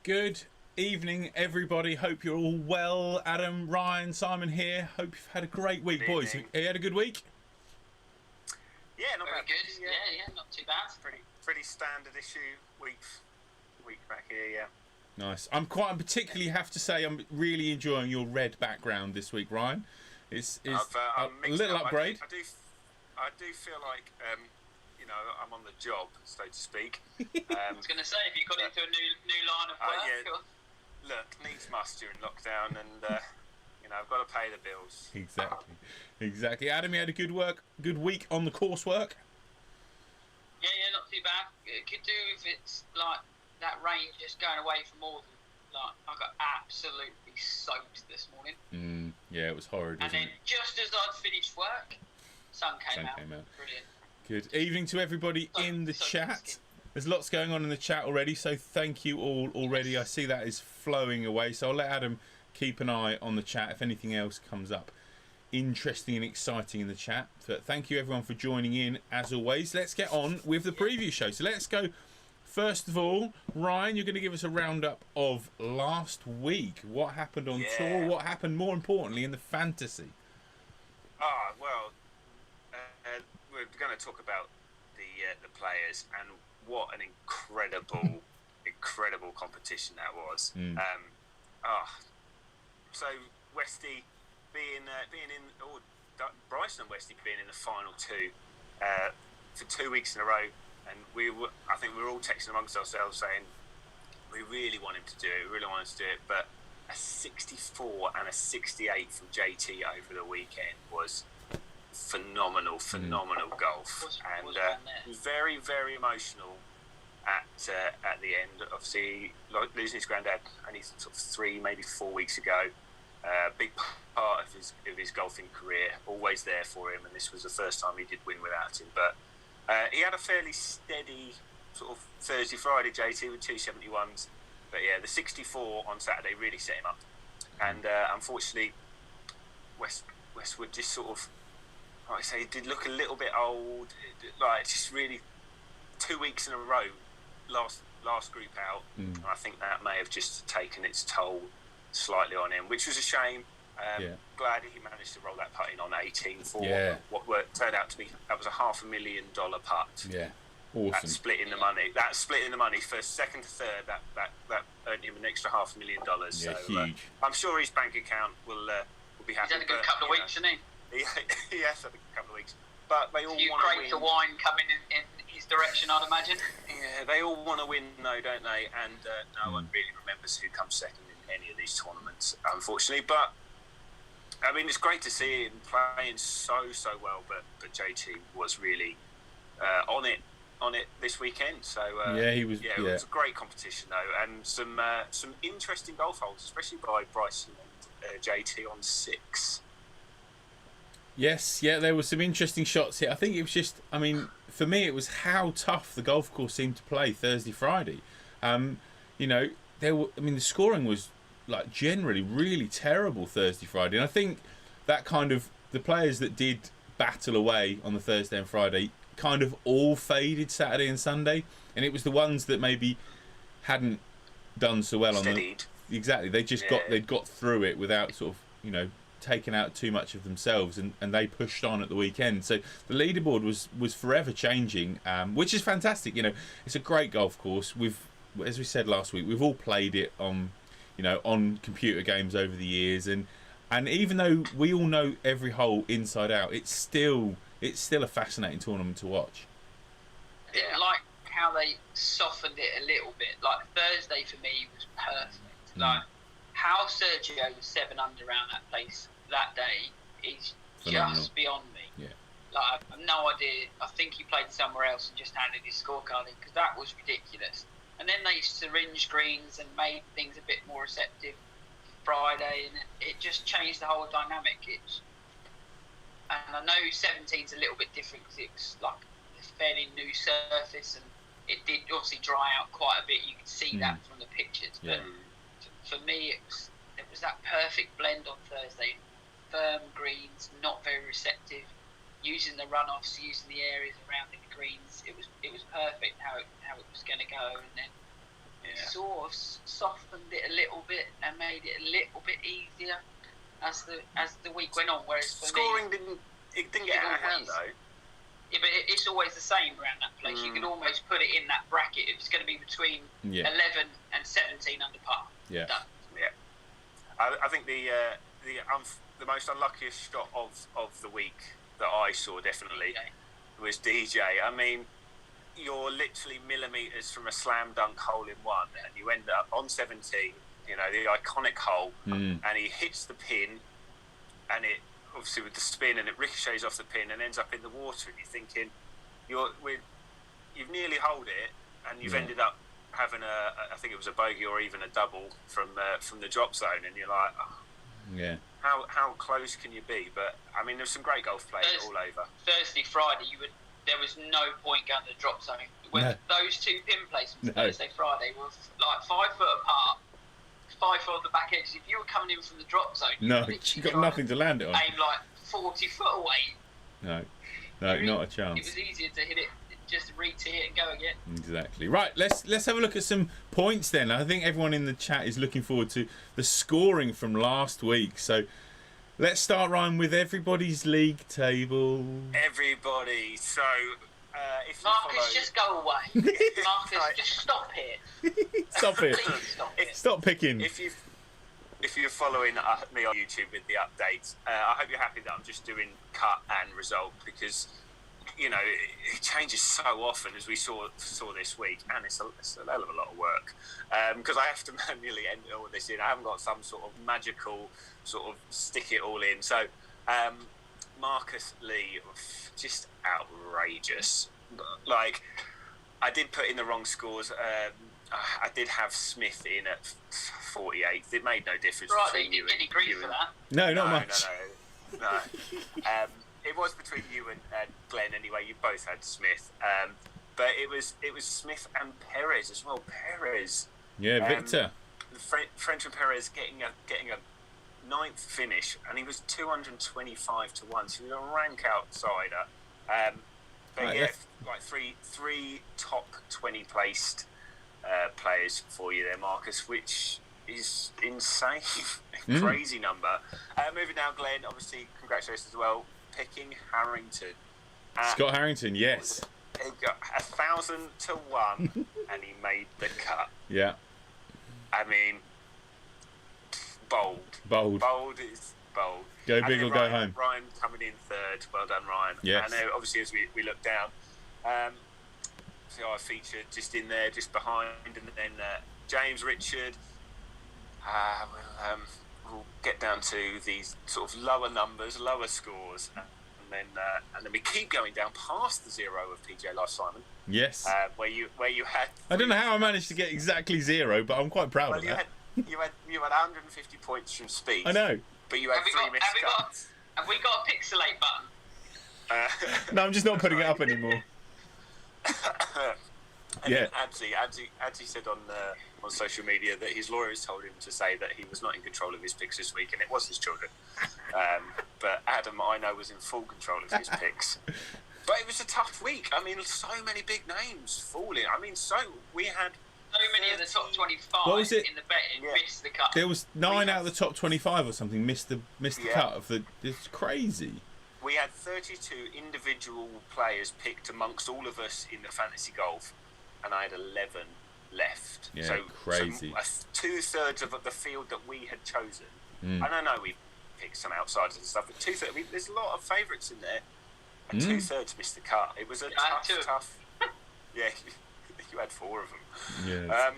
Good evening, everybody. Hope you're all well. Adam, Ryan, Simon here. Hope you've had a great week, Good boys. evening. Have you had a good week? Yeah, not Very bad. good. Yeah, not too bad. Pretty standard issue week back here. Yeah. Nice. I'm particularly have to say I'm really enjoying your red background this week, Ryan. It's a little upgrade. I do feel like I'm on the job, so to speak. I was going to say, if you got into a new line of work. Look, needs must during lockdown, and I've got to pay the bills. Exactly. Adam, you had a good week on the coursework. Yeah, not too bad. It could do if it's like that rain just going away for more than I got absolutely soaked this morning. Yeah, it was horrid. And then just as I'd finished work, sun came out. Brilliant. Good evening to everybody in the chat. There's lots going on in the chat already, so thank you all already. I see that is flowing away, so I'll let Adam keep an eye on the chat if anything else comes up interesting and exciting in the chat. But thank you everyone for joining in as always. Let's get on with the preview show. So let's go. First of all, Ryan, you're going to give us a roundup of last week. What happened on tour? What happened, more importantly, in the fantasy? We're going to talk about the players and what an incredible competition that was. So Westy being in, or Bryson and Westy being in the final two for 2 weeks in a row, and I think we were all texting amongst ourselves saying we really want him to do it, but a 64 and a 68 from JT over the weekend was phenomenal golf, and very, very emotional at the end. Obviously, like losing his granddad only sort of 3, maybe 4 weeks ago. Big part of his golfing career, always there for him, and this was the first time he did win without him. But he had a fairly steady sort of Thursday, Friday JT with 271s. But yeah, the 64 on Saturday really set him up, and unfortunately, Westwood just sort of, like I say, he did look a little bit old. Like just really 2 weeks in a row, last group out, and I think that may have just taken its toll slightly on him, which was a shame. Glad he managed to roll that putt in on 18 for what turned out to be, that was a $500,000 putt. Yeah, awesome. That's splitting the money for second to third. That earned him an extra $500,000. Yeah, so huge. I'm sure his bank account will be happy. He's had a good couple of weeks, hasn't he? He has had a couple of weeks, but they all want to win. Crates of wine coming in his direction, I'd imagine. Yeah, they all want to win, though, don't they? And no one really remembers who comes second in any of these tournaments, unfortunately. But I mean, it's great to see him playing so well. But JT was really on it this weekend. So he was. Yeah, it was a great competition though, and some interesting golf holes, especially by Bryson and JT on 6. Yes, there were some interesting shots here. I think it was just, for me, it was how tough the golf course seemed to play Thursday, Friday. The scoring was like generally really terrible Thursday, Friday, and I think that kind of the players that did battle away on the Thursday and Friday kind of all faded Saturday and Sunday, and it was the ones that maybe hadn't done so well Steadied. Exactly. They just they'd got through it without sort of taken out too much of themselves, and they pushed on at the weekend. So the leaderboard was forever changing, which is fantastic. It's a great golf course. As we said last week, we've all played it on computer games over the years, and even though we all know every hole inside out, it's still a fascinating tournament to watch. Yeah, like how they softened it a little bit. Like Thursday for me was perfect. Like how Sergio was 7 under around that place that day is phenomenal. Just beyond me. Yeah. Like I have no idea. I think he played somewhere else and just handed his scorecard in, because that was ridiculous. And then they syringed greens and made things a bit more receptive Friday, and it just changed the whole dynamic. And I know 17's a little bit different because it was like a fairly new surface, and it did obviously dry out quite a bit. You could see that from the pictures. Yeah. But for me, it was that perfect blend on Thursday. Firm greens, not very receptive, using the runoffs, using the areas around the greens. It was perfect how it was going to go. And then sort of softened it a little bit and made it a little bit easier as the week went on. Whereas for scoring me, didn't get out of hand though. Yeah, but it's always the same around that place. You can almost put it in that bracket. It's going to be between 11 and 17 under par. Yeah. Done. Yeah. I think the most unluckiest shot of the week that I saw definitely was DJ. I mean, you're literally millimetres from a slam dunk hole in one, and you end up on 17. You know, the iconic hole, and he hits the pin, and it. Obviously with the spin, and it ricochets off the pin and ends up in the water, and you're thinking you've nearly holed it, and you've ended up having I think it was a bogey or even a double from the drop zone, and you're like, how close can you be? But I mean, there's some great golf players all over. Thursday, Friday, there was no point going to the drop zone. Those two pin placements, Thursday, Friday, were like 5 foot apart. 5 foot on the back edge. If you were coming in from the drop zone, you got nothing to land it on. Aim like 40 foot away. No, not a chance. It was easier to hit it, just re-tee it and go again. Exactly. Right, let's have a look at some points then. I think everyone in the chat is looking forward to the scoring from last week. So let's start, Ryan, with everybody's league table. Everybody. So if Marcus, just go away. Marcus, just stop it. Stop it. Please stop it. Stop picking. If you're following me on YouTube with the updates, I hope you're happy that I'm just doing cut and result, because you know it changes so often, as we saw this week, and it's a hell of a lot of work because I have to manually enter all this in. I haven't got some sort of magical sort of stick it all in. So Marcus Lee, just outrageous. Like, I did put in the wrong scores. I did have Smith in at 48th. It made no difference. Right, between you didn't get any grief for that. No, not much. No. It was between you and Glenn anyway. You both had Smith, but it was Smith and Perez as well. Perez, Victor, French and Perez getting a 9th finish, and he was 225 to 1, so he was a rank outsider. Like three top 20 placed players for you there, Marcus, which is insane. Crazy number. Moving down, Glenn, obviously congratulations as well, picking Harrington. Scott Harrington, yes. He got 1,000 to 1 and he made the cut. Yeah. I mean, bold is bold. Go big or go home. Ryan coming in 3rd. Well done, Ryan. Yes. I know, obviously, as we look down, so I featured just in there, just behind, and then James, Richard. We'll get down to these sort of lower numbers, lower scores, and then we keep going down past the 0 of PJ Life, Simon. Yes. Where you had. I don't know how I managed to get exactly 0, but I'm quite proud of that. You had 150 points from speed. I know. But you had 3 missed cuts. Have we got a pixelate button? No, I'm just not putting it up anymore. Then Adzi said on social media that his lawyers told him to say that he was not in control of his picks this week, and it was his children. But Adam, I know, was in full control of his picks. But it was a tough week. I mean, so many big names falling. I mean, we had so many of the top 25 what was it? in the betting missed the cut. There was 9 out of the top 25 or something missed the cut of the. It's crazy. We had 32 individual players picked amongst all of us in the fantasy golf, and I had 11 left. Yeah, so crazy. So 2/3 of the field that we had chosen. And I know we picked some outsiders and stuff, but 2/3. I mean, there's a lot of favourites in there, and 2/3 missed the cut. It was a tough. Yeah, you had 4 of them. Yeah.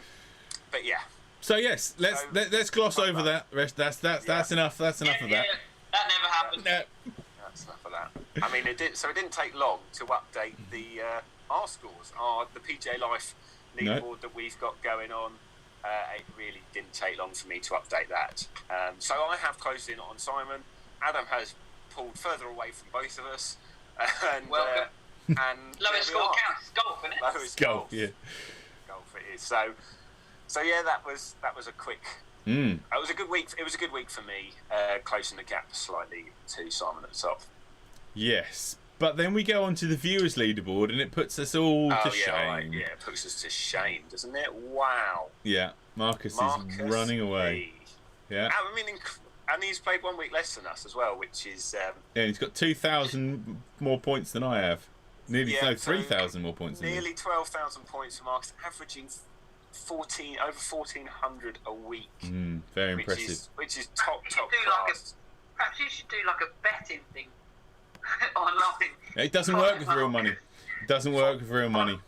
But yeah. So yes, let's gloss over that. That's enough. That's enough of that. Yeah, that never happened. No. That's enough of that. I mean, it didn't take long to update the our scores, the PJ Life leaderboard that we've got going on. It really didn't take long for me to update that. So I have closed in on Simon. Adam has pulled further away from both of us. And welcome. And lowest score counts. Golf, isn't it? Lowest golf. Yeah. Golf it is. So yeah, that was a quick. It was a good week. It was a good week for me, closing the gap slightly to Simon at the top. Yes, But then we go on to the Viewers Leaderboard, and it puts us all to shame. Right. Yeah, it puts us to shame, doesn't it? Wow. Yeah, Marcus is running away. Yeah. I mean, and he's played 1 week less than us as well, which is... yeah, he's got 2,000 more points than I have. Nearly 3,000 more points than me. Nearly 12,000 points for Marcus, averaging over 1,400 a week. Very impressive. Which is top class. Perhaps you should do like a betting thing online. It doesn't work with real money. It doesn't work with real money.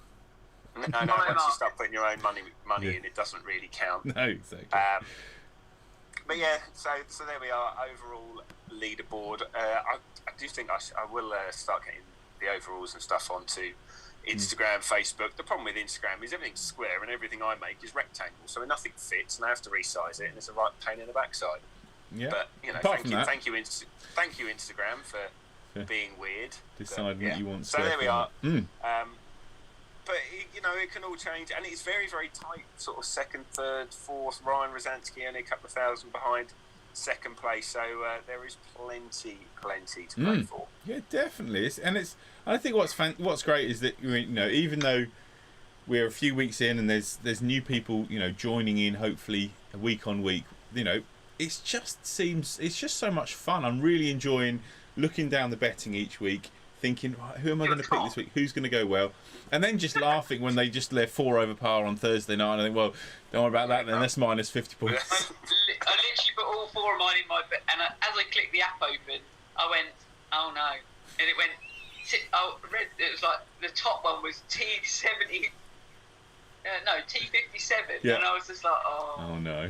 No, once you start putting your own money in, it doesn't really count. No, exactly. But yeah, so there we are, overall leaderboard. I do think I will start getting the overalls and stuff onto Instagram, Facebook. The problem with Instagram is everything's square and everything I make is rectangle, so nothing fits and I have to resize it and it's a right pain in the backside. Yeah. But thank you Instagram for being weird. Deciding that you want so there we are. But it can all change, and it's very, very tight. Sort of second, third, fourth. Ryan Rosansky only a couple of thousand behind second place, so there is plenty to play for. Yeah, definitely. I think what's great is that even though we're a few weeks in and there's new people joining in, hopefully week on week. It's just so much fun. I'm really enjoying looking down the betting each week, thinking, who am I going to pick this week? Who's going to go well? And then just laughing when they're 4 over par on Thursday night. And I think, well, don't worry about that then. That's minus 50 points. I literally put all 4 of mine in my bet, and as I clicked the app open, I went, oh no, and it went. It was like the top one was T70. No, T57, yeah. And I was just like, oh no,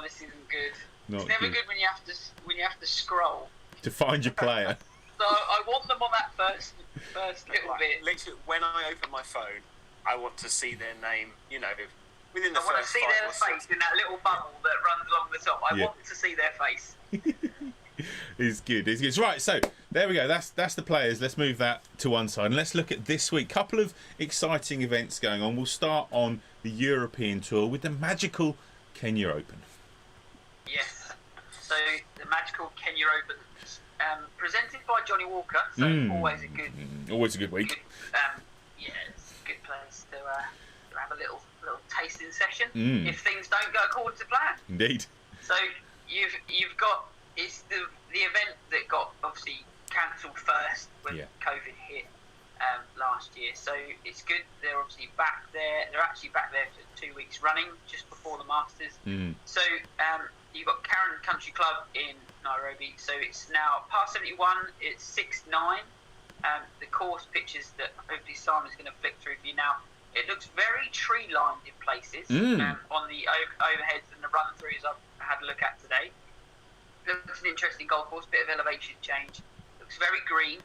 this isn't good. It's never good when you have to scroll to find your player. So I want them on that first little bit. Literally, when I open my phone, I want to see their name. Within the I want to see their face in that little bubble that runs along the top. I want to see their face. It's good. Right, so there we go. That's the players. Let's move that to one side and let's look at this week. Couple of exciting events going on. We'll start on the European Tour with the magical Kenya Open. Yes. So the magical Kenya Open, presented by Johnny Walker. So always a good week. It's a good place to have a little tasting session if things don't go according to plan. Indeed. So you've got. It's the event that got obviously cancelled first when COVID hit last year. So it's good they're obviously back there. They're actually back there for 2 weeks running just before the Masters. So you've got Karen Country Club in Nairobi. So it's now par 71. It's 6-9. The course pictures that hopefully Simon's going to flick through for you now. It looks very tree lined in places on the overheads and the run throughs I've had a look at today. Looks an interesting golf course, bit of elevation change. Looks very green,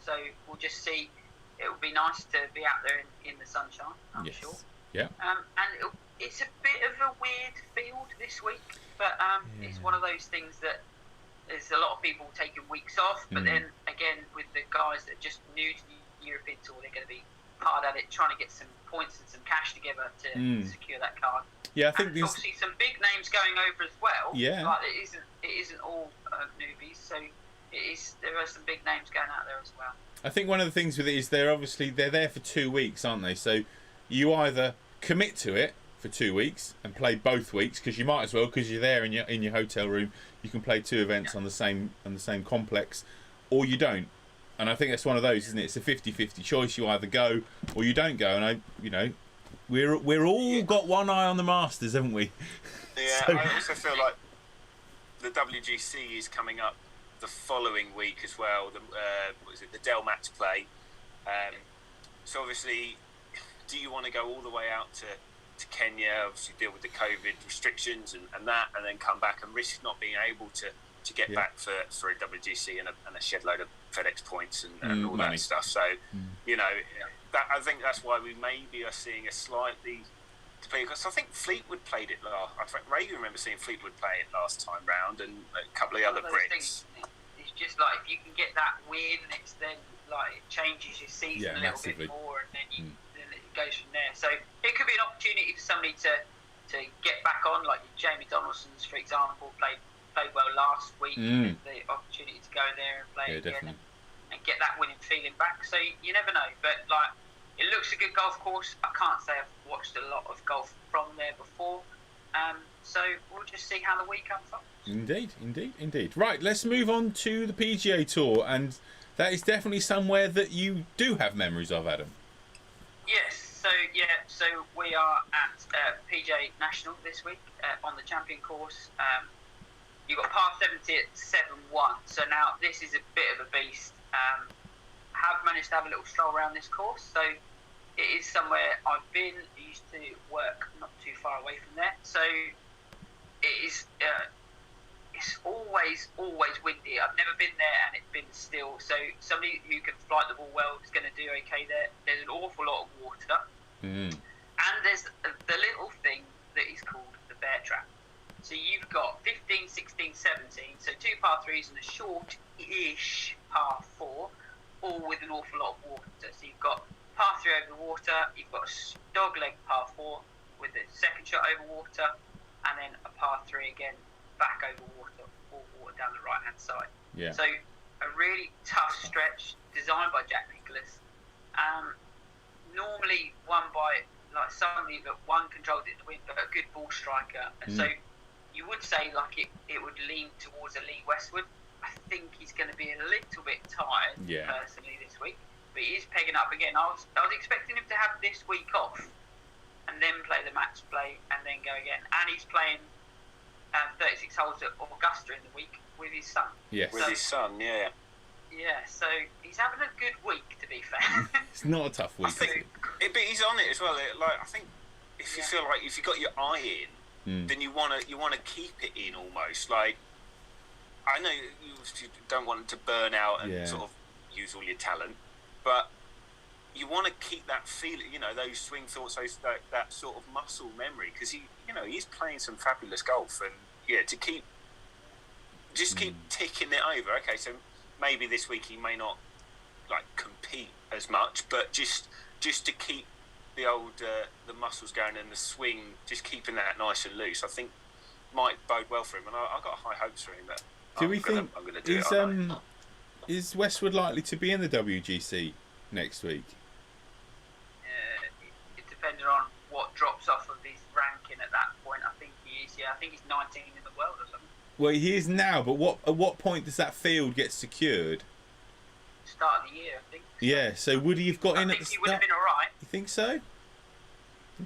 so we'll just see. It will be nice to be out there in the sunshine, I'm sure. Yeah. And it's a bit of a weird field this week, but it's one of those things that there's a lot of people taking weeks off, but then again, with the guys that are just new to the European Tour, they're going to be hard at it, trying to get some points and some cash together to secure that card. Yeah, I think and obviously some big names going over as well. Yeah. Like it isn't all newbies, so there are some big names going out there as well. I think one of the things with it is they're there for 2 weeks, aren't they? So you either commit to it for 2 weeks and play both weeks, because you might as well, because you're there in your hotel room, you can play 2 events on the same complex, or you don't. And I think that's one of those, isn't it? It's a 50-50 choice. You either go or you don't go. And we're all got one eye on the Masters, haven't we? Yeah, so, I also feel like the WGC is coming up the following week as well. The Dell Match Play. So obviously, do you want to go all the way out to Kenya, obviously deal with the COVID restrictions and that, and then come back and risk not being able to get back for a WGC and a shed load of FedEx points and all that stuff. So, that, I think that's why we maybe are seeing a slightly... Because I think Fleetwood played it last... I think Ray remember seeing Fleetwood play it last time round, and a couple of other Brits. It's just like, if you can get that weirdness, then like it changes your season a little bit more, and then it goes from there. So it could be an opportunity for somebody to get back on, like Jamie Donaldson's, for example, played well last week. The opportunity to go there and play again and get that winning feeling back. So you never know. But like, it looks a good golf course. I can't say I've watched a lot of golf from there before. So we'll just see how the week unfolds. Indeed. Right, let's move on to the PGA Tour, and that is definitely somewhere that you do have memories of, Adam. Yes. So we are at PGA National this week on the champion course. You've got par 70 at 7-1. So now this is a bit of a beast. Have managed to have a little stroll around this course. So it is somewhere I've been. I used to work not too far away from there. So it is. It's always windy. I've never been there and it's been still. So somebody who can flight the ball well is going to do okay there. There's an awful lot of water. And there's the little thing that is called the bear trap. So you've got 15, 16, 17, so 2 par 3s and a short-ish par 4, all with an awful lot of water. So you've got par 3 over the water, you've got a dogleg par 4 with the second shot over water, and then a par 3 again, back over water, all water down the right-hand side. Yeah. So a really tough stretch designed by Jack Nicklaus. Normally won by like somebody that one controlled it to win, but a good ball striker. And so you would say like it would lean towards a Lee Westwood. I think he's going to be a little bit tired personally this week, but he is pegging up again. I was expecting him to have this week off and then play the match play and then go again. And he's playing 36 holes at Augusta in the week with his son. Yes. With his son, yeah. Yeah, so he's having a good week, to be fair. It's not a tough week. I think, but he's on it as well. I think if you feel like if you got your eye in, then you wanna keep it in almost. Like I know you don't want to burn out and sort of use all your talent, but you want to keep that feeling. You know, those swing thoughts, that sort of muscle memory, because he's playing some fabulous golf, and to keep ticking it over. Okay, so maybe this week he may not like compete as much, but just to keep the old the muscles going and the swing, just keeping that nice and loose, I think might bode well for him. And I've got high hopes for him. But do we think is Westwood likely to be in the WGC next week? It depends on what drops off of his ranking at that point. I think he is. Yeah, I think he's 19 in the world or something. Well, he is now, but at what point does that field get secured? Start of the year, I think. Yeah, so would he have got in at the start? I think he would have been all right. You think so?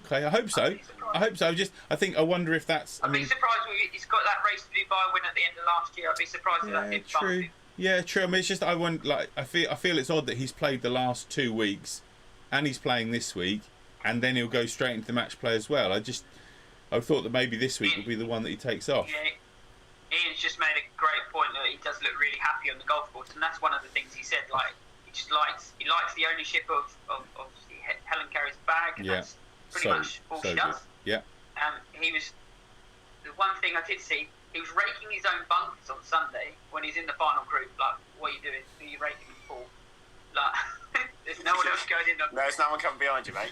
Okay, I hope so. I wonder if that's. I'd be surprised if he's got that race to Dubai win at the end of last year. I'd be surprised if that didn't bump him. Yeah, true. I mean, it's just I feel it's odd that he's played the last 2 weeks, and he's playing this week, and then he'll go straight into the match play as well. I thought that maybe this week would be the one that he takes off. Yeah. Ian's just made a great point that he does look really happy on the golf course, and that's one of the things he said. Like he likes the ownership of Helen Carey's bag, and that's pretty much all she does. Good. Yeah. He was the one thing I did see. He was raking his own bunkers on Sunday when he's in the final group. Like, what are you doing? Are you raking the ball? Like, there's no one else going in. There's no one coming behind you, mate.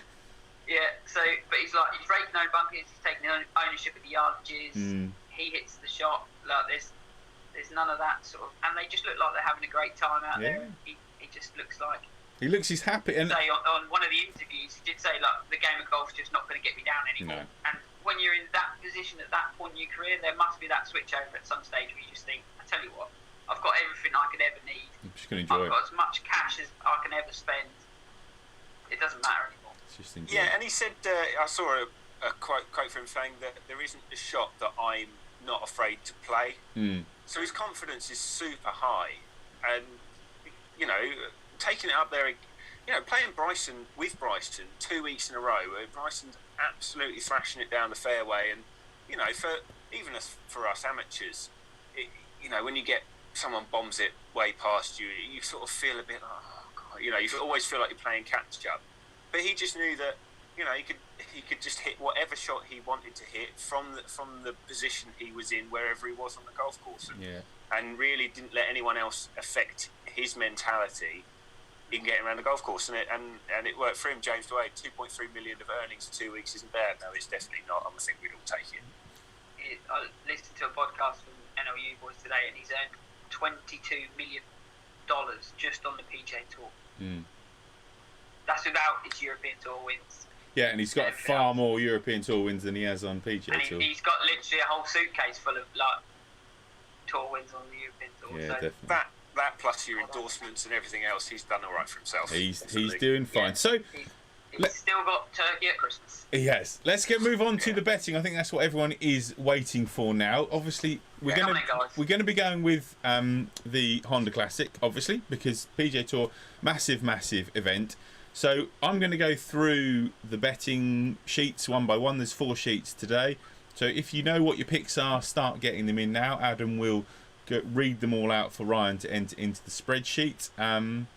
Yeah. So, but he's raking his own bunkers. He's taking ownership of the yardages. He hits the shot. Like there's none of that sort of, and they just look like they're having a great time out there. He just looks like he's happy. And on one of the interviews, he did say like the game of golf's just not going to get me down anymore. No. And when you're in that position at that point in your career, there must be that switch over at some stage where you just think, I tell you what, I've got everything I could ever need. I'm just going to enjoy I've got as much cash as I can ever spend. It doesn't matter anymore. And he said, I saw a quote from him saying that there isn't a shot that I'm not afraid to play. So his confidence is super high, and taking it up there, playing Bryson 2 weeks in a row, where Bryson's absolutely thrashing it down the fairway, and for us amateurs, when you get someone bombs it way past you, you sort of feel a bit like, oh God, you always feel like you're playing catch up. But he just knew that he could just hit whatever shot he wanted to hit from the position he was in, wherever he was on the golf course, and really didn't let anyone else affect his mentality in getting around the golf course, and it worked for him. James Wade, 2.3 million of earnings in 2 weeks isn't bad. No, it's definitely not. I think we'd all take it. I listened to a podcast from NLU boys today, and he's earned 22 million just on the PGA Tour. Mm. That's without his European Tour wins. Yeah, and he's got far more European Tour wins than he has on PGA And Tour. he's got literally a whole suitcase full of like tour wins on the European Tour. Yeah, So definitely. That plus your endorsements and everything else, he's done all right for himself. He's Absolutely. doing fine. Yeah. So he's still got turkey at Christmas. yes, let's move on to the betting. I think that's what everyone is waiting for now. Obviously, we're Come on, guys. going to be going with the Honda Classic, obviously, because PGA Tour, massive event. So I'm going to go through the betting sheets one by one. There's 4 sheets today. So if you know what your picks are, start getting them in now. Adam will read them all out for Ryan to enter into the spreadsheet. And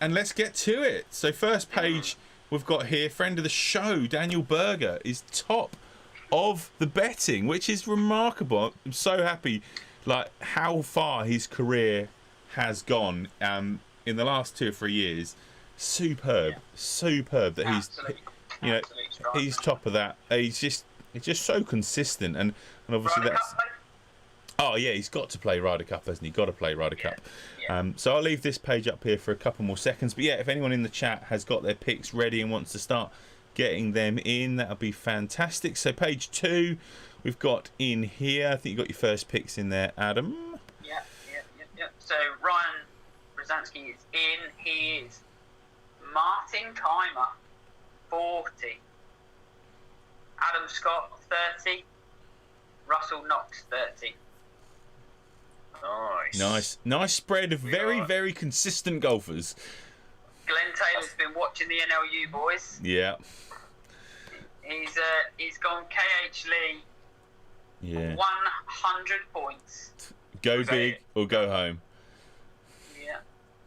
let's get to it. So first page we've got here, friend of the show, Daniel Berger, is top of the betting, which is remarkable. I'm so happy, like how far his career has gone in the last 2 or 3 years. Superb that he's top of that. He's just so consistent, and obviously Ryder that's. Cup, mate? Oh yeah, he's got to play Ryder Cup, hasn't he? Got to play Ryder Cup. Yeah. So I'll leave this page up here for a couple more seconds. But yeah, if anyone in the chat has got their picks ready and wants to start getting them in, that'll be fantastic. So page 2, we've got in here. I think you got your first picks in there, Adam. Yeah. So Ryan Brzezinski is in. He is Martin Keimer, 40. Adam Scott, 30. Russell Knox, 30. Nice spread of very consistent golfers. Glenn Taylor's been watching the NLU boys. Yeah. He's gone KH Lee. Yeah. 100 points. Go big or go home. Yeah.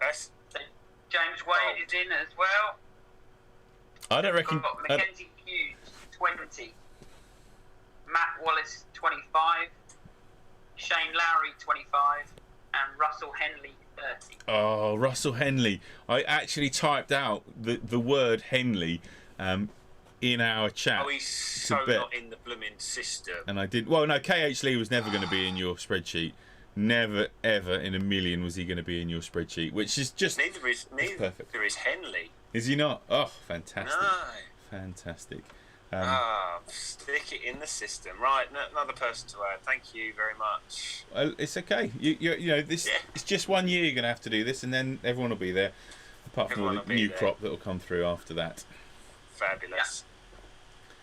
That's So James Wade is in as well. I don't reckon. We've got Mackenzie Hughes, 20. Matt Wallace, 25. Shane Lowry, 25. And Russell Henley, 30. Oh, Russell Henley. I actually typed out the word Henley in our chat. oh, he's so not in the blooming system. And I did. Well, no, KH Lee was never going to be in your spreadsheet. Never, ever in a million was he going to be in your spreadsheet, which is just Neither perfect. is Henley. Is he not? Oh, fantastic. No. Fantastic. Stick it in the system. Right, another person to add. Thank you very much. Well, it's okay. You know this. Yeah. It's just 1 year you're going to have to do this, and then everyone will be there. Apart from all the new crop that will come through after that. Fabulous.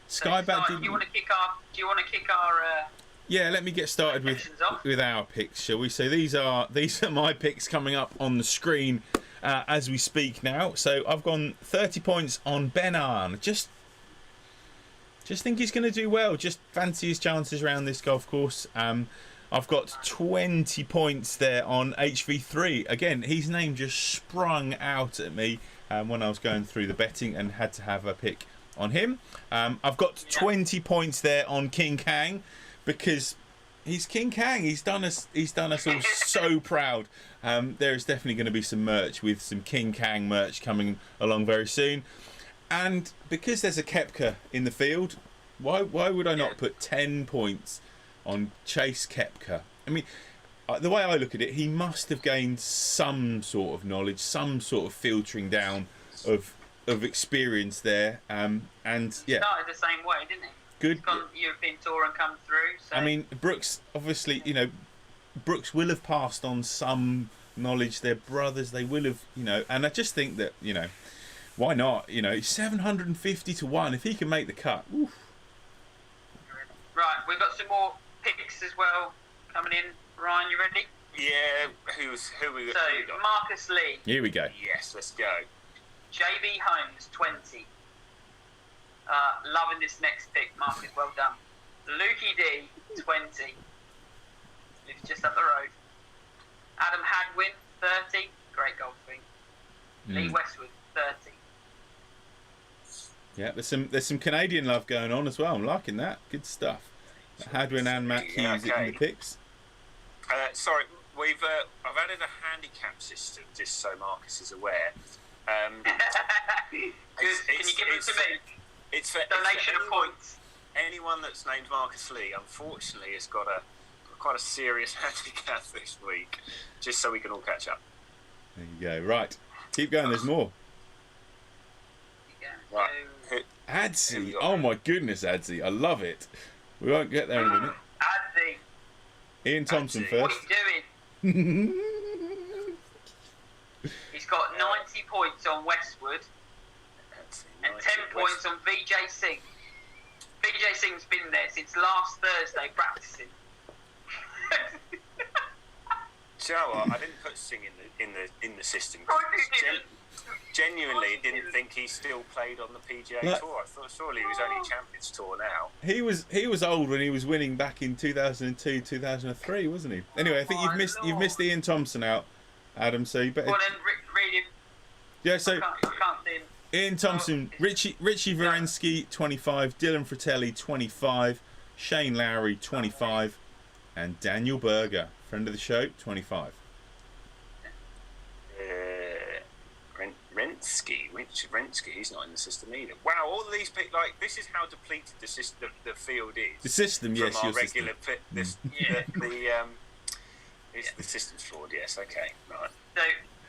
Skybat. Do you want to kick our? Yeah, let me get started with our picks, shall we? So these are my picks coming up on the screen as we speak now. So I've gone 30 points on Ben Arn. Just think he's going to do well. Just fancy his chances around this golf course. I've got 20 points there on HV3. Again, his name just sprung out at me when I was going through the betting and had to have a pick on him. I've got 20 points there on King Kang because he's King Kang. He's done us all so proud. There is definitely going to be some merch with some King Kang merch coming along very soon. And because there's a Koepka in the field, why would I not put 10 points on Chase Koepka? I mean, the way I look at it, he must have gained some sort of knowledge, some sort of filtering down of experience there. And yeah, started the same way, didn't he? Good. He's gone European Tour and come through. So. I mean, Brooks obviously, Brooks will have passed on some knowledge. They're brothers. They will have, and I just think that, why not? 750 to 1. If he can make the cut. Oof. Right, we've got some more picks as well coming in. Ryan, you ready? Yeah, who we got? So, Marcus Lee. Here we go. Yes, let's go. JB Holmes, 20. Loving this next pick, Marcus, well done. Lukey D, 20. Lives just up the road. Adam Hadwin, 30. Great golfing. Lee Westwood, 30. Yeah, there's some Canadian love going on as well. I'm liking that. Good stuff. Hadwin and Matt Hughes in the picks. Sorry, I've added a handicap system just so Marcus is aware. Can you give it to me? It's for donation of points. Anyone that's named Marcus Lee, unfortunately, has got to quite a serious handicap this week, just so we can all catch up. There you go. Right, keep going. There's more. Right. Adsy. Oh my goodness, Adsy. I love it. We won't get there in a minute. Adsy. Ian Thompson Adsy. What first. are you doing? He's got 90 points on Westwood and 10 points on VJ Singh. VJ Singh's been there since last Thursday practicing. Do you know what? I didn't put Singh in the system. Oh, you didn't? Genuinely didn't think he still played on the PGA Tour. I thought surely he was only Champions Tour now. He was old when he was winning back in 2002, 2003, wasn't he? Anyway, I think you've missed Ian Thompson out, Adam. So you better. Well, then read him. Yeah. So I can't see him. Ian Thompson, Richie Varensky 25, Dylan Fratelli 25, Shane Lowry 25, and Daniel Berger, friend of the show, 25. Richard Rensky, he's not in the system either. Wow, all of these people, like, this is how depleted the field is. The system, yes, from our your regular system. The system's flawed. Yes, okay, right. So,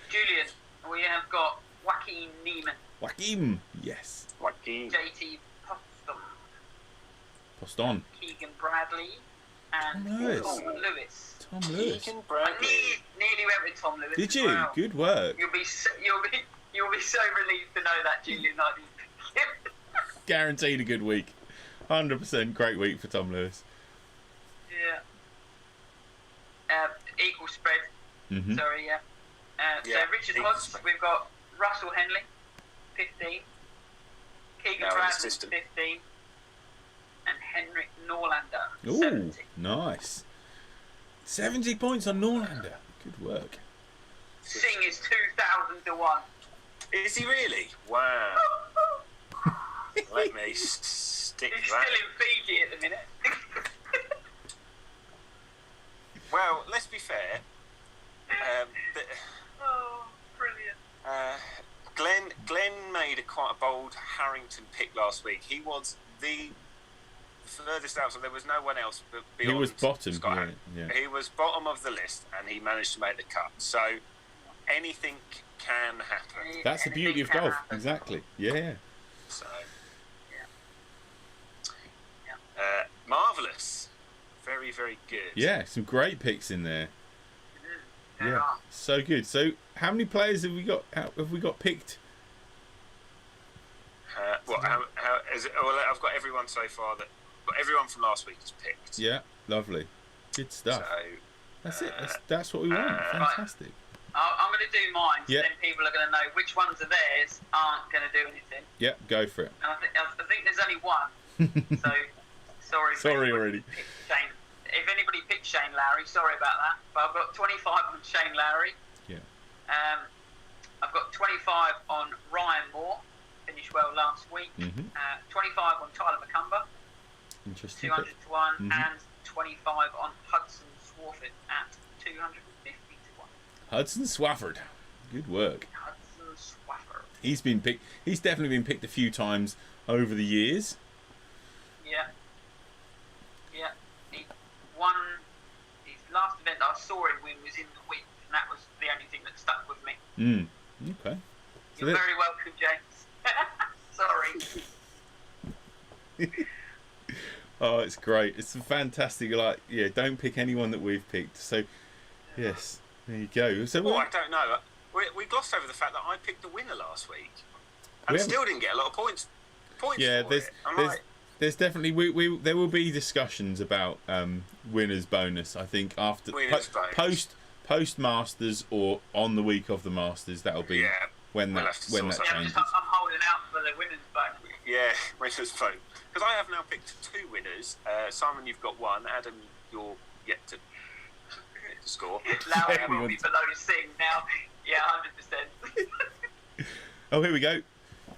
Julian, we have got Joaquin Neiman, Joaquin, yes. Joaquin. JT Poston. Keegan Bradley, and Tom Lewis. Tom Lewis. Tom Lewis. Keegan I Bradley. nearly went with Tom Lewis. Did you? Wow. Good work. You'll be so relieved to know that, Julian. I didn't pick him. Guaranteed a good week. 100% great week for Tom Lewis. Yeah. Equal spread. Mm-hmm. Sorry, yeah. So Yeah, Richard equal Hodge, spread. we've got Russell Henley, 15. Keegan Now in the Bradley, system. 15. And Henrik Norlander, Ooh, 70. nice. 70 points on Norlander. Good work. Singh is 2,000 to 1. Is he really? Wow. Let me stick He's that. still in Fiji at the minute. Well, let's be fair. Oh, brilliant. Glenn made quite a bold Harrington pick last week. He was the furthest out, so there was no one else beyond. He was bottom. Scott. Yeah. He was bottom of the list, and he managed to make the cut. So anything can happen. That's the beauty of golf. Exactly. Yeah. So Yeah. marvellous. Very, very good. Yeah, some great picks in there. There Yeah, are. so good. So, how many players have we got picked? How is it? Well, I've got everyone so far everyone from last week is picked. Yeah, lovely, good stuff. So That's it. That's what we want. Fantastic. I'm going to do mine, so Yeah. then people are going to know which ones of theirs aren't going to do anything. Yeah, go for it. And I think there's only one, so sorry. for Sorry anybody already. who picked Shane. If anybody picked Shane Lowry, sorry about that. But I've got 25 on Shane Lowry. Yeah. I've got 25 on Ryan Moore, finished well last week. Mhm. 25 on Tyler McCumber, Interesting. 200 to 1, Mhm. and 25 on Hudson Swarford at 250 to 1. Hudson Swafford. Good work. Hudson Swafford. He's been picked. He's definitely been picked a few times over the years. Yeah. Yeah. He won his last event that I saw him win was in the week, and that was the only thing that stuck with me. Okay. So You're very welcome, James. Sorry. Oh, it's great. It's fantastic. Like, yeah, don't pick anyone that we've picked. So, yes, there you go. So, I don't know. We glossed over the fact that I picked the winner last week, and We still didn't get a lot of points. yeah, for there's it. I'm there's like, there's definitely there will be discussions about winners bonus. I think after Winners bonus. post Masters or on the week of the Masters. That'll be yeah, when we'll that have to when sort that something I'm changes. holding out for the winners bonus. yeah, winners vote. Because I have now picked two winners. Simon, you've got one. Adam, you're yet to score. Lowry will Everyone- be below Singh now. Yeah, 100%. Oh, here we go.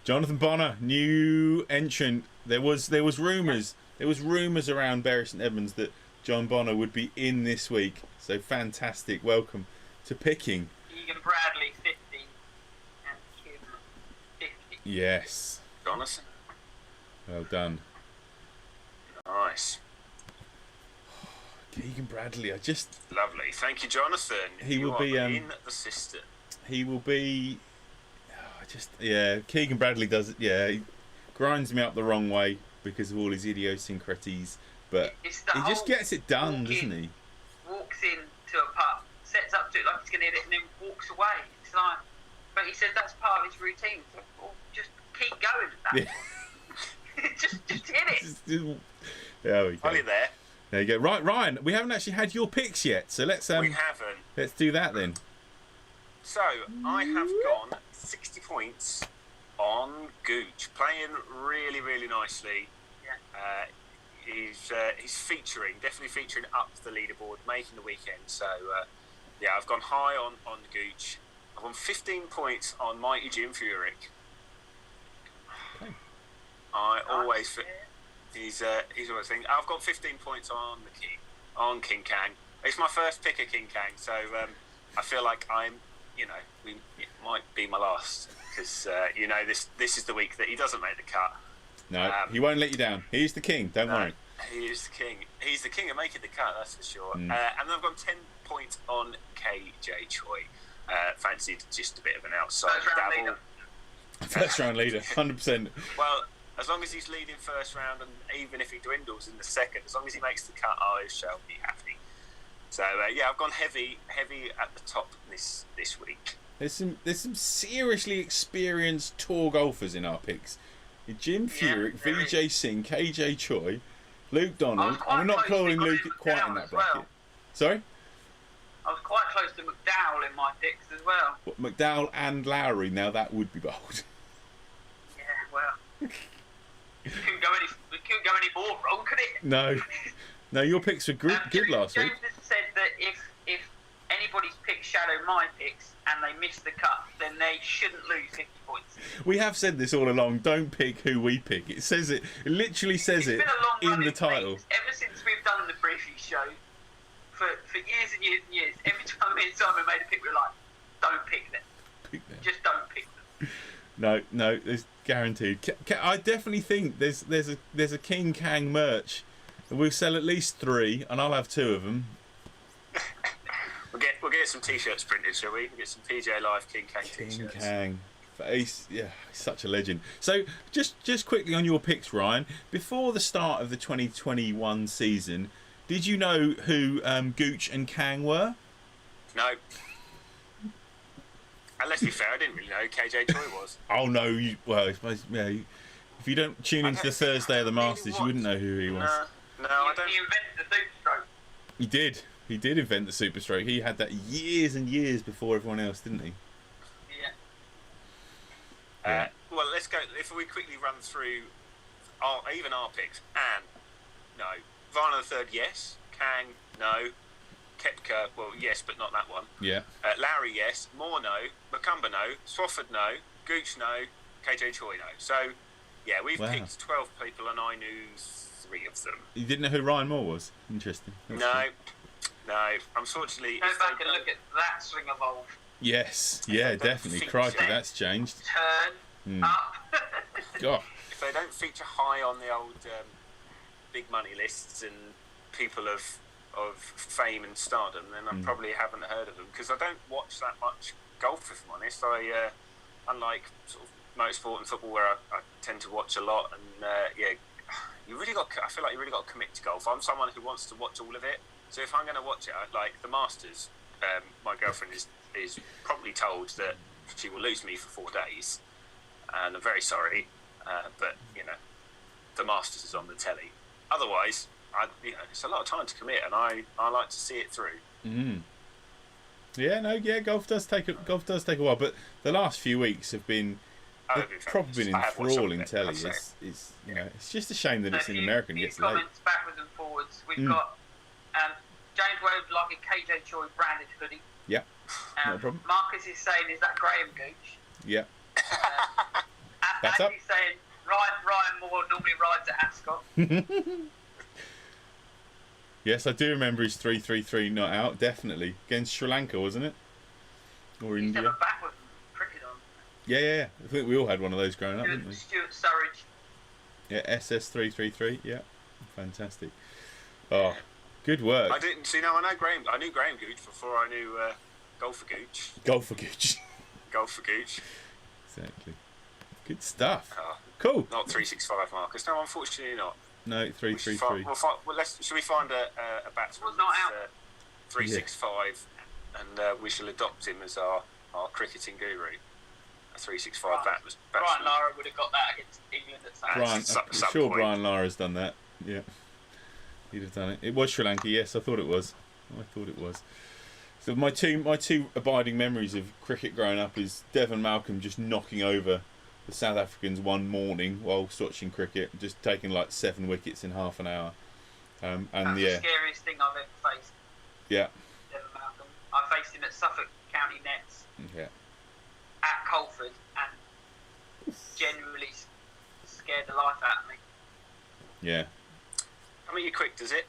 Jonathan Bonner, new entrant. There was rumours. There was rumours around Bury St Edmunds that John Bonner would be in this week. So fantastic. Welcome to picking. Keegan Bradley, 50. And Kim, 50. Yes. Jonathan, Well done. nice. Keegan Bradley, I just... Lovely. Thank you, Jonathan. He you will be in the system. He will be... Keegan Bradley does it. Yeah, he grinds me up the wrong way because of all his idiosyncrasies, but he just gets it done, doesn't he? Walks in to a putt, sets up to it like he's going to hit it, and then walks away. It's like, but he says that's part of his routine. So, well, just keep going at that. just hit it. There we go. Hold it there. There you go. Right, Ryan, we haven't actually had your picks yet, so let's we haven't. Let's do that then. So I have gone 60 points on Gooch, playing really, really nicely. Yeah. He's definitely featuring up the leaderboard, making the weekend. So I've gone high on Gooch. I've won 15 points on Mighty Jim Furyk. Okay. He's always thinking. I've got 15 points on the King, on King Kang. It's my first pick of King Kang, so I feel like it might be my last because this is the week that he doesn't make the cut. No, he won't let you down. He's the king. Don't worry. He is the king. He's the king of making the cut. That's for sure. And then I've got 10 points on KJ Choi. Fancied just a bit of an outside dabble. First round leader, 100%. Well, as long as he's leading first round, and even if he dwindles in the second, as long as he makes the cut, I shall be happy. So I've gone heavy at the top this week. There's some seriously experienced tour golfers in our picks. Jim Furyk, VJ Singh, KJ Choi, Luke Donald. I'm not calling Luke quite in that bracket. Well. Sorry? I was quite close to McDowell in my picks as well. What, McDowell and Lowry? Now that would be bold. Yeah, well, it couldn't go any more wrong, could it? No, your picks were good last week. James has said that if anybody's picks shadow my picks and they miss the cut, then they shouldn't lose 50 points. We have said this all along. Don't pick who we pick. It says it. It literally says it in the title. Ever since we've done the briefing show, for years and years and years, every time me and Simon made a pick, we were like, don't pick them. Just don't pick them. No, there's guaranteed. I definitely think there's a King Kang merch. We'll sell at least 3, and I'll have 2 of them. We'll get some t-shirts printed, shall we? We'll get some PJ Live King Kang t-shirts. King Kang. He's such a legend. So, just quickly on your picks, Ryan. Before the start of the 2021 season, did you know who Gooch and Kang were? No. And let's be fair, I didn't really know who KJ Choi was. Oh no! If you don't tune into the Thursday of the Masters, you wouldn't know who he was. No, I don't. He invented the super stroke. He did. He did invent the super stroke. He had that years and years before everyone else, didn't he? Yeah. Well, let's go. If we quickly run through our picks, and no, Varner the third, yes. Kang, no. Koepka, well, yes, but not that one. Yeah. Lowry, yes. Moore, no. McCumber, no. Swafford, no. Gooch, no. KJ Choi, no. So, yeah, we've picked 12 people, and I knew 3 of them. You didn't know who Ryan Moore was? Interesting. No. Unfortunately, go back and look at that swing of old. Yes, yeah, definitely. Crikey, that's changed. Turn up. God. If they don't feature high on the old big money lists and people of fame and stardom, then I probably haven't heard of them, because I don't watch that much golf, if I'm honest. Unlike sort of motorsport and football, where I tend to watch a lot, and I feel like you really got to commit to golf. I'm someone who wants to watch all of it, so if I'm going to watch it, like the Masters, my girlfriend is probably told that she will lose me for 4 days, and I'm very sorry, but the Masters is on the telly. Otherwise, it's a lot of time to commit, and I like to see it through. Golf does take a while, but the last few weeks have been probably been enthralling telly. It's just a shame that it's in America and gets late. Comments backwards and forwards. We've got James Wade would like a KJ Choi branded hoodie. Yeah, no problem. Marcus is saying, is that Graham Gooch? Yeah. That's up. Andy's saying, Ryan Moore normally rides at Ascot. Yes, I do remember his 3-3-3 not out, definitely. Against Sri Lanka, wasn't it? Or India. Never backwards printed on. Yeah. I think we all had one of those growing up, didn't we? Stuart Surridge. Yeah, SS333, yeah. Fantastic. Oh, Good work. I didn't see. No, I knew Graham Gooch before I knew Golfer Gooch. Golfer Gooch. Golfer Gooch. Exactly. Good stuff. Cool. Not 365 Marcus. No, unfortunately not. No, 333. Should we find a batsman not out. 365, and we shall adopt him as our cricketing guru. A 365 batsman. Brian Lara would have got that against England at some I'm sure Brian Lara's done that. Yeah, he'd have done it. It was Sri Lanka. Yes, I thought it was. So my two abiding memories of cricket growing up is Devon Malcolm just knocking over the South Africans one morning whilst watching cricket, just taking like 7 wickets in half an hour. That's the scariest thing I've ever faced. Yeah. Devon Malcolm. I faced him at Suffolk County Nets. Yeah. At Colford, and genuinely scared the life out of me. Yeah. Come at you quick, does it?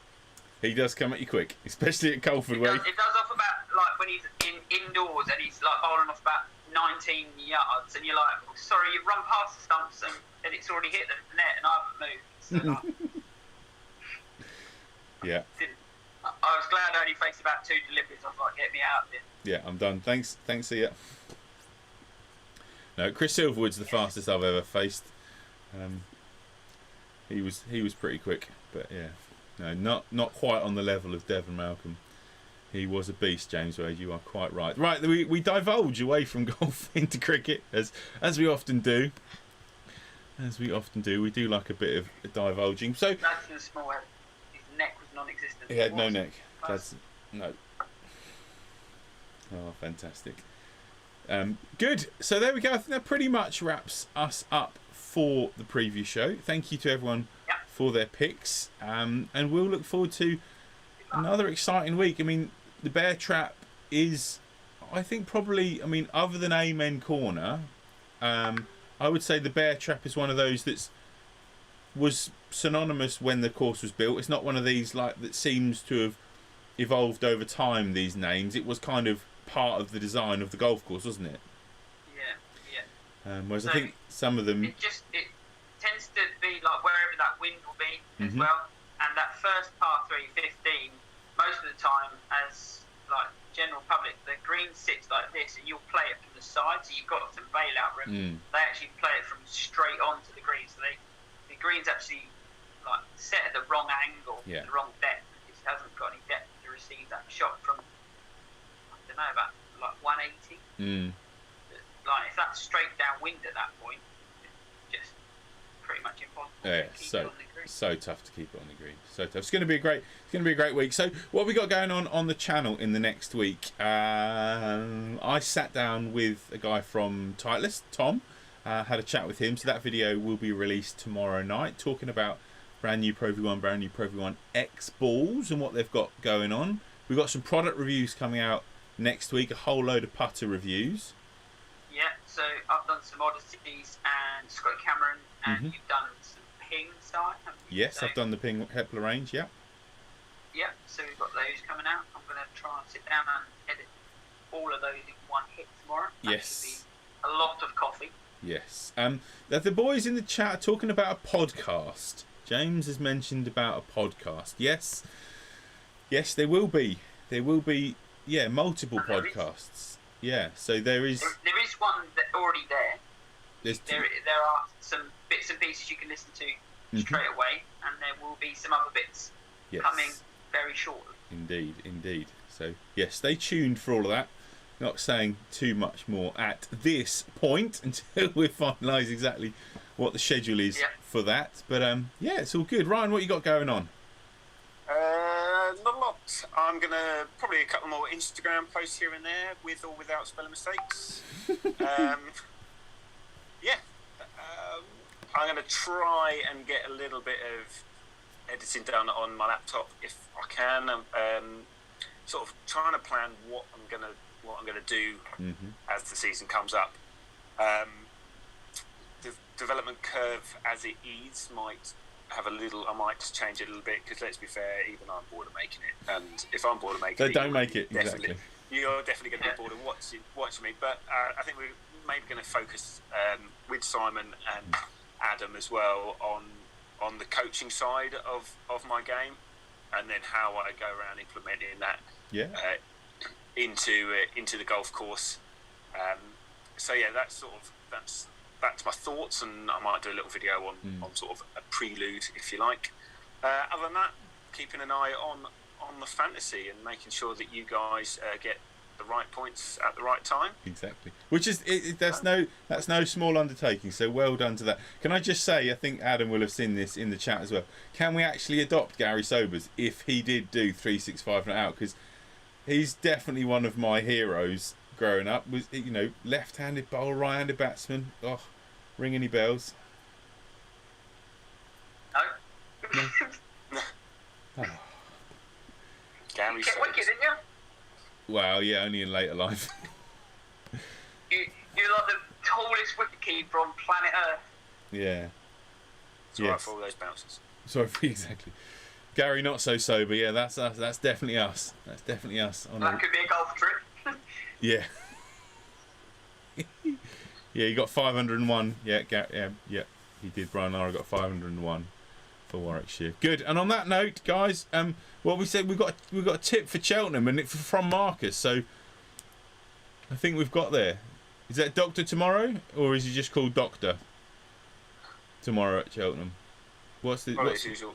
He does come at you quick, especially at Colford. It does off about like when he's indoors and he's like bowling off about 19 yards, and you're like, oh, sorry, you've run past the stumps and it's already hit the net and I haven't moved. So, yeah. I was glad I only faced about 2 deliveries. I was like, get me out of here. Yeah, I'm done. Thanks, see ya. No, Chris Silverwood's the fastest I've ever faced. He was pretty quick, but yeah, no, not quite on the level of Devon Malcolm. He was a beast, James Wade. You are quite right. Right, we divulge away from golf into cricket as we often do. We do like a bit of divulging. So that's the small head. His neck was non-existent. He had no neck. That's no. Oh, fantastic. Good. So there we go. I think that pretty much wraps us up for the preview show. Thank you to everyone for their picks. And we'll look forward to another exciting week. I mean, the Bear Trap is, I think, probably, I mean, other than Amen Corner, I would say the Bear Trap is one of those was synonymous when the course was built. It's not one of these like that seems to have evolved over time, these names. It was kind of part of the design of the golf course, wasn't it? Yeah. Whereas I think some of them... It tends to be like wherever that wind will be as well. And that first par 3, 15, most of the time, as like general public, the green sits like this and you'll play it from the side, so you've got some bailout room. They actually play it from straight onto the green, so the green's actually like set at the wrong angle, the wrong depth. It hasn't got any depth to receive that shot from, I don't know, about like 180. Like if that's straight downwind at that point, it's just pretty much impossible to keep it on the green. So tough to keep it on the green. So tough. It's going to be a great week. So what have we got going on the channel in the next week? I sat down with a guy from Titleist, Tom. Had a chat with him. So that video will be released tomorrow night, talking about brand new Pro V1 X balls and what they've got going on. We've got some product reviews coming out next week, a whole load of putter reviews. Yeah, so I've done some Odysseys and Scott Cameron, and you've done some Ping side, haven't you? Yes, so, I've done the Ping Hepler range, yeah. Yeah, so we've got those coming out. I'm going to try and sit down and edit all of those in one hit tomorrow. That should be a lot of coffee. Yes. The boys in the chat are talking about a podcast. James has mentioned about a podcast. Yes, there will be. Multiple podcasts. Yeah, so there is. There is one already there. There are some bits and pieces you can listen to straight away, and there will be some other bits coming very shortly. Indeed. So yes, stay tuned for all of that. Not saying too much more at this point until we finalise exactly what the schedule is for that. But it's all good. Ryan, what you got going on? Not a lot. I'm going to probably a couple more Instagram posts here and there, with or without spelling mistakes. I'm going to try and get a little bit of editing done on my laptop if I can. Sort of trying to plan what I'm going to do as the season comes up. The development curve as it eases might have I might just change it a little bit, because let's be fair, even I'm bored of making it, and if I'm bored of making it, don't make it. Exactly. You're definitely going to be bored of watching me. But I think we're maybe going to focus with Simon and Adam as well on the coaching side of my game. and then how I go around implementing that into the golf course. So yeah, that's my thoughts, and I might do a little video on sort of a prelude, if you like. Other than that, keeping an eye on the fantasy and making sure that you guys get the right points at the right time. Exactly. Which is that's no small undertaking. So well done to that. Can I just say, I think Adam will have seen this in the chat as well. Can we actually adopt Gary Sobers if he did do 365 and out? Because he's definitely one of my heroes growing up. Was, you know, left-handed bowler, right-handed batsman. Oh, ring any bells? No. Oh. Gary Get wicked, didn't you? Well, yeah, only in later life. You're like the tallest wicketkeeper on planet Earth. Yeah. Sorry for all those bounces. Sorry, exactly. Gary, not so sober. Yeah, that's us. That's definitely us. That's definitely us. That could be a golf trip. Yeah. Yeah, you got 501. Yeah, he did. Brian Lara got 501 for Warwickshire. Good. And on that note, guys, what we said, we've got a tip for Cheltenham, and it's from Marcus. So I think we've got there. Is that Doctor tomorrow, or is he just called Doctor tomorrow at Cheltenham? What's the? As usual.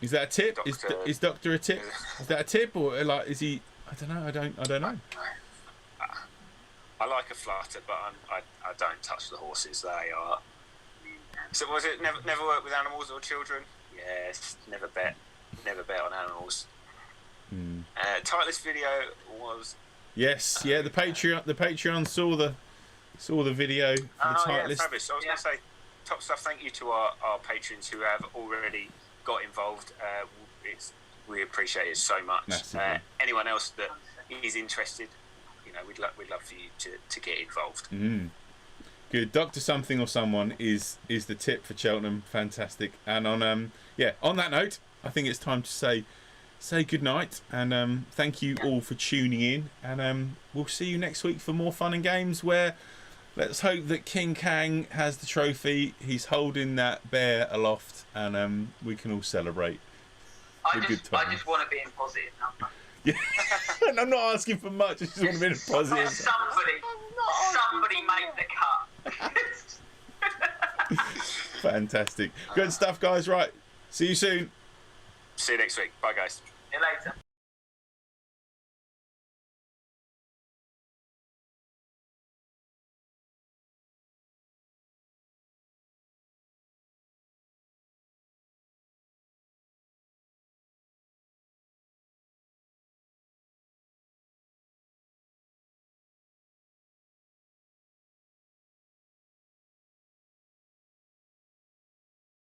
Is that a tip? Doctor. Is Doctor a tip? Is that a tip, or like is he? I don't know. I don't know. I like a flutter, but I don't touch the horses. They are. So was it never work with animals or children? Yes, never bet on animals. Titlist video was. Yes, yeah. The Patreon saw the video for the Titlist. Yeah, fabulous. I was going to say, top stuff. Thank you to our patrons who have already got involved. We appreciate it so much. Anyone else that is interested, you know, we'd love for you to get involved. Good. Doctor something or someone is the tip for Cheltenham. Fantastic. And on that note, I think it's time to say good night, and thank you all for tuning in, and we'll see you next week for more fun and games, where let's hope that King Kang has the trophy. He's holding that bear aloft, and we can all celebrate. I just want to be in positive number. Yeah. And I'm not asking for much. I just want to be in a positive. Somebody made the cut. Fantastic. Good stuff, guys. Right. See you soon. See you next week. Bye, guys. See you later.